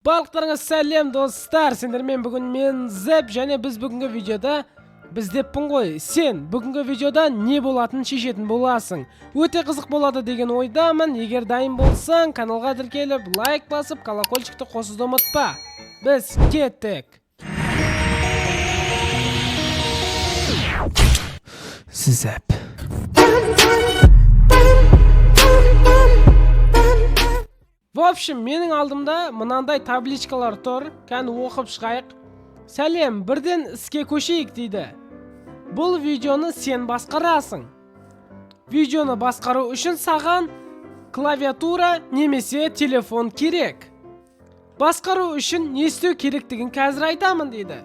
Балықтарыңа сәлем достар, сендермен бүгін мен Зеп, және біз бүгінгі видеода біз деппін ғой, сен бүгінгі видеода не болатынын шешетін боласың. Өте қызық болады деген ойдамын. Егер дайын болсаң, каналға тіркеліп, лайк басып, колокольчикті қосуды ұмытпа. Біз кеттік. Зеп. В общем, менің алдымда мынандай табличкалар тұр. Кәні оқып шығайық. Сәлем, бірден іске көшейік дейді. Бұл видеоны сен басқарасың. Видеоны басқару үшін саған клавиатура немесе телефон керек. Басқару үшін не істеу керектігін қазір айтамын дейді.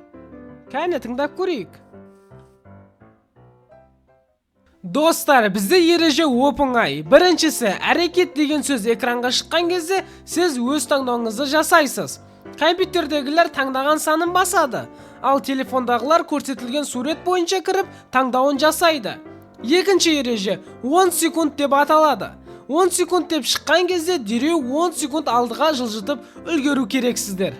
Кәне тыңдап көрейік. Достар, бізде ереже оп-оңай. Біріншісі, әрекет деген сөз экранға шыққан кезде сіз өз таңдауыңызды жасайсыз. Компьютердегілер таңдаған санын басады, ал телефондағылар көрсетілген сурет бойынша кіріп таңдауын жасайды. Екінші ереже 10 секунд деп аталады. 10 секунд деп шыққан кезде дереу 10 секунд алдыға жылжытып үлгеру керексіздер.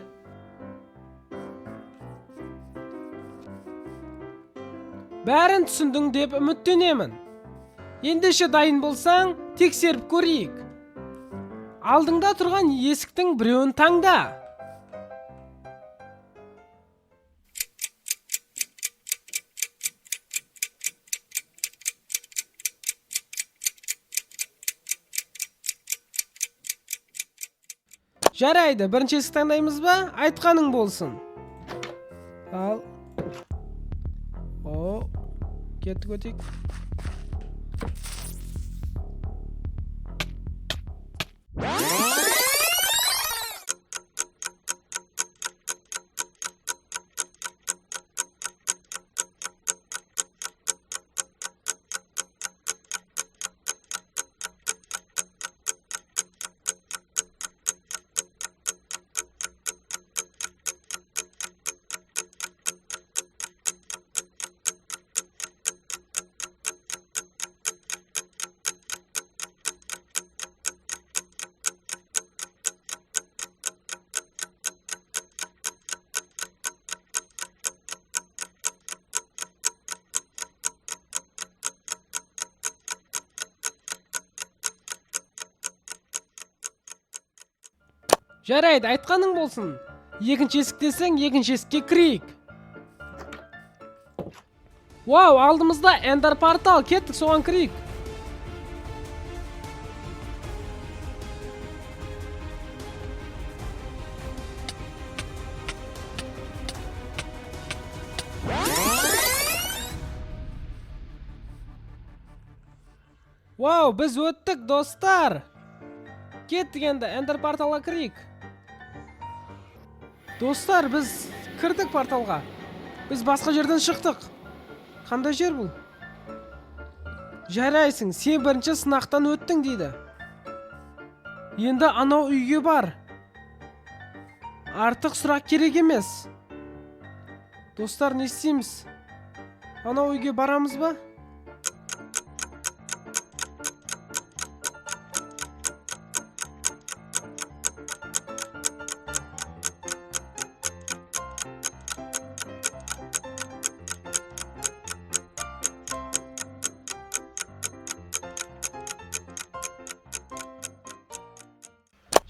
Бәрін түсіндің деп үміттенемін. Ендеше дайын болсаң, тексеріп көрейік. Алдыңда тұрған есіктің біреуін таңда. Жарайды, бірінші есік таңдаймыз ба? Айтқаның болсын. Ал. Кеттік өтейік. Жарайды, айтқаның болсын. Екінші есік десең, екінші есікке кірейік. Вау, алдымызда Ender портал. Кеттік, соған кірейік. Вау, біз өттік, достар. Кеттік енді, Ender порталға кірейік. Достар, біз кірдік порталға. Біз басқа жерден шықтық. Қандай жер бұл? Жарайсың, сен бірінші сынақтан өттің дейді. Енді анау үйге бар. Артық сұрақ керек емес. Достар, не істейміз? Анау үйге барамыз ба?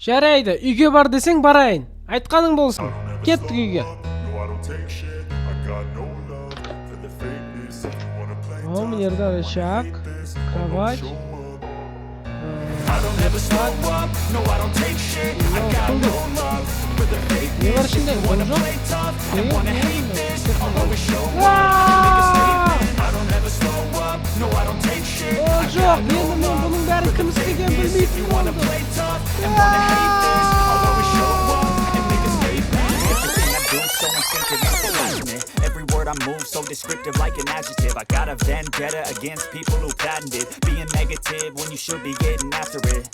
Жарайды, үйге бар десең барайын. Айтқаның болсын. Кеттік үйге. Мына рычаг, кровать. Не бар ішінде? Оны жоқ? Жоқ, енді мен бұның бәрін кім істеген білмейтін болдым. Every word I move so descriptive like an adjective. I got a vendetta against people who patented being negative when you should be getting after it.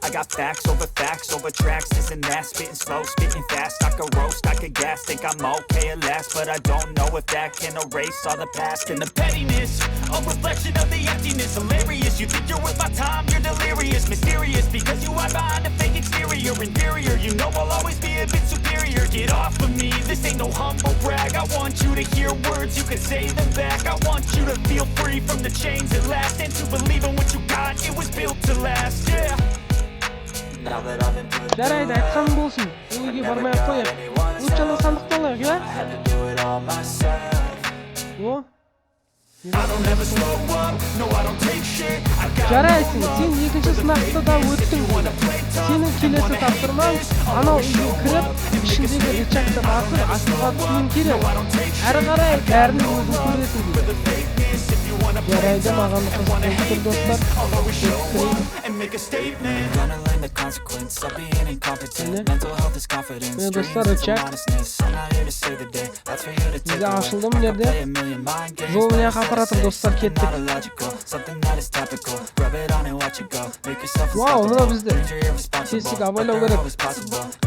I got facts over tracks. This and that, spitting slow, spitting fast. I could roast, I could gas. Think I'm okay at last, but I don't know if that can erase all the past. And the pettiness, a reflection of the emptiness. Hilarious, you think you're worth my time, you're delirious. Mysterious, because you hide behind a fake exterior. Inferior, you know I'll always be a bit superior. Get off of me, this ain't no humble brag. I want you to hear words, you can say them back. I want you to feel free from the chains at last, and to believe in what you got, it was built to last, yeah. Now that I've been put Жарайды, айтқан болсын. Үйге бармай ақ қояйық. Лучшаны сандықты алайық, I had to do it all myself. О, I don't ever slow up, no I don't take shit. I got жарайсың, сен екінші сынақты да өттің. Сенің келесі тапсырмаң, анау үйге кіріп, ішіндегі рычагты басып, астыға түсуің керек. Әрі қарай бәрін өзің көресің дейді. Жарайды, маған қызық достар. and make a statement. Gonna learn the consequence of being incompetent. Mental health is confidence. Dreams and some honestness. I'm not here to save the day. That's for you to take away. Ашылды мына жерде. Жолын аппаратым достар кеттік. Something that is topical. Rub it on and watch it go. Make yourself Вау, мына бізде. irresponsible. Сесік абайлау керек.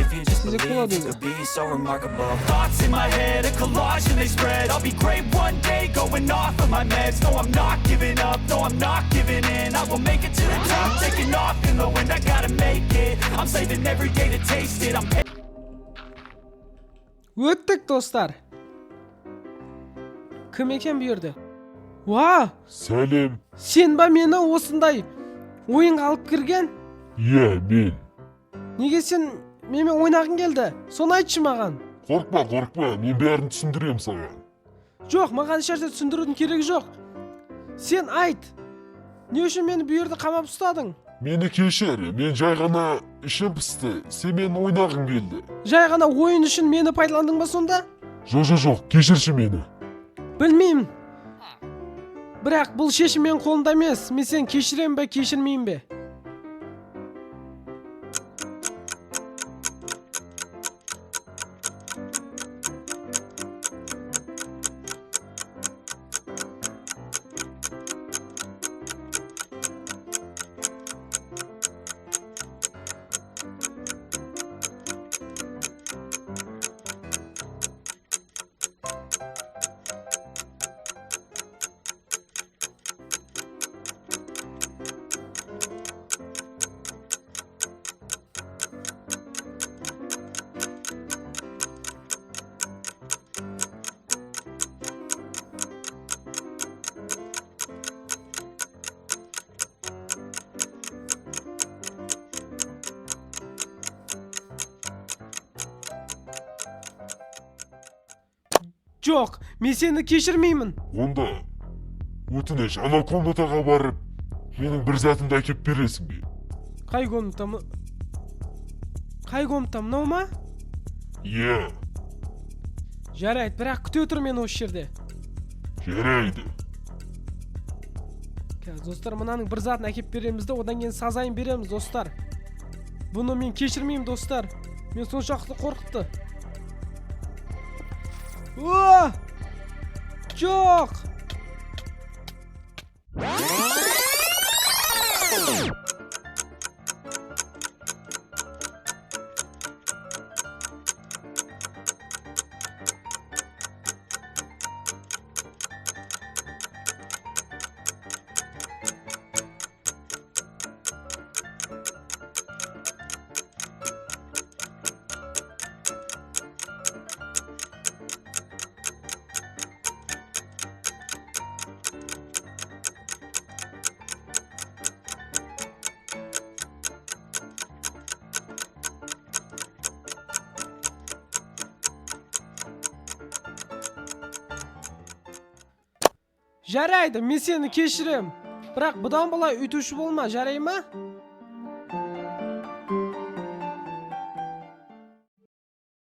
If you just believe you could be so remarkable. Thoughts in my head, a collage and they spread. I'll be great one day, going off of my meds. No, I'm not giving up, no, I'm not giving in. I will make it to the top, taking off in the wind. I gotta make it. I'm saving every day to taste it. I'm Өттік достар. Кім екен бұл жерде? Ва! Сәлем. Сен ба мені осындай ойынға алып кірген? Иә, мен. Неге сен менімен ойнағың келді? Соны айтшы маған. Қорқма, мен бәрін түсіндірем саған. Жоқ, маған ешнәрсе түсіндірудің керегі жоқ. Сен айт. Не үшін мені бұл жерде қамап ұстадың? Мені кешір, мен жай ғана ішім пысты, сен мені ойнағың келді. Жай ғана ойын үшін мені пайдаландың ба сонда? Жоқ, кешірші мені. Білмеймін. Бірақ бұл шешім менің қолымда емес. Мен сен кешірем бе, кешірмеймін бе? Жоқ, мен сені кешірмеймін. Онда, өтініш, анау комнатаға барып, менің бір затымды әкеп бересің бе? Қай комната ма? Қай комната, мынау ма? Иә. Жарайды, бірақ күте тұр мені осы жерде. Жарайды. Достар, мынаның бір затын әкеп береміз де, одан кейін сазайын береміз, достар. Бұны мен кешірмеймін, достар. Мен соншақты қорқытты. О! Жоқ! Жарайды, мен сені кешірем. Бірақ бұдан былай үйтуші болма, жарай ма?